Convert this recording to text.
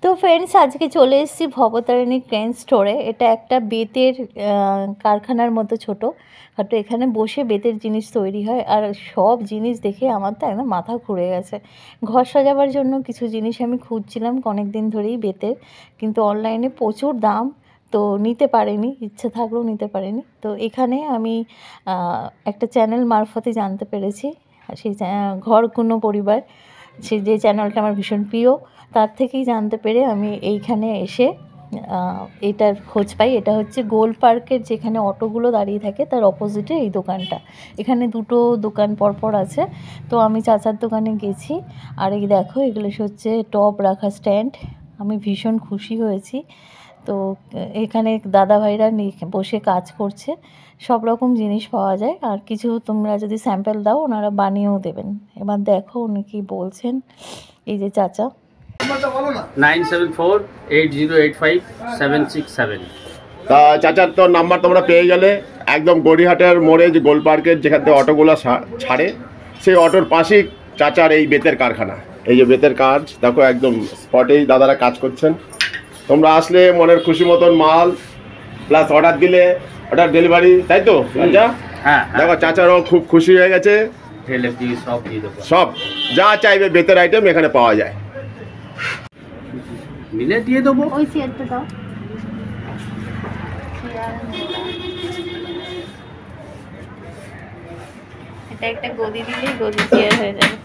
তো ফ্রেন্ডস, আজকে চলে এসেছি ভবতারিণী ক্রেন স্টোরে। এটা একটা বেতের কারখানার মতো ছোটোখাটো। এখানে বসে বেতের জিনিস তৈরি হয়। আর সব জিনিস দেখে আমার তো একদম মাথা ঘুরে গেছে। ঘর সাজাবার জন্য কিছু জিনিস আমি খুঁজছিলাম অনেক দিন ধরেই বেতের, কিন্তু অনলাইনে প্রচুর দাম, তো নিতে পারিনি, ইচ্ছে থাকলেও নিতে পারিনি। তো এখানে আমি একটা চ্যানেল মারফতে জানতে পেরেছি, সেই ঘর কোনো পরিবার, সে যে চ্যানেলটা আমার ভীষণ প্রিয়, তার থেকেই জানতে পেরে আমি এইখানে এসে এটার খোঁজ পাই। এটা হচ্ছে গোল পার্কের যেখানে অটোগুলো দাঁড়িয়ে থাকে তার অপোজিটে এই দোকানটা। এখানে দুটো দোকান পরপর আছে। তো আমি চাচার দোকানে গেছি। আর এই দেখো, এগুলো হচ্ছে টব রাখা স্ট্যান্ড। আমি ভীষণ খুশি হয়েছি। তো এখানে দাদা ভাইরা বসে কাজ করছে। সব রকম জিনিস পাওয়া যায়, আর কিছু তোমরা যদি স্যাম্পল দাও ওনারা বানিয়েও দেবেন। এবার দেখো উনি কি বলছেন। এই যে চাচা। 9748085767। তা চাচার তো নাম্বার তোমরা পেয়ে গেলে। একদম গড়িহাটের মোড়ে যে গোল পার্কের যেখান থেকে অটোগুলো ছাড়ে, সেই অটোর পাশেই চাচার এই বেতের কারখানা। এই যে বেতের কাজ দেখো, একদম স্পটেই দাদারা কাজ করছেন। তোমরা আসলে মনের খুশি মতন মাল প্লাস অর্ডার দিলে ওটার ডেলিভারি, তাই তো চাচা? হ্যাঁ, দেখো চাচারও খুব খুশি হয়ে গেছে। সব দিয়ে দেবো, সব যা চাইবে বেতের আইটেম এখানে পাওয়া যায়। মিলে দিয়ে দেবো। ওই চেয়ারটা দাও। এটা একটা গদি দিলেই গদি চেয়ার হয়ে যাবে।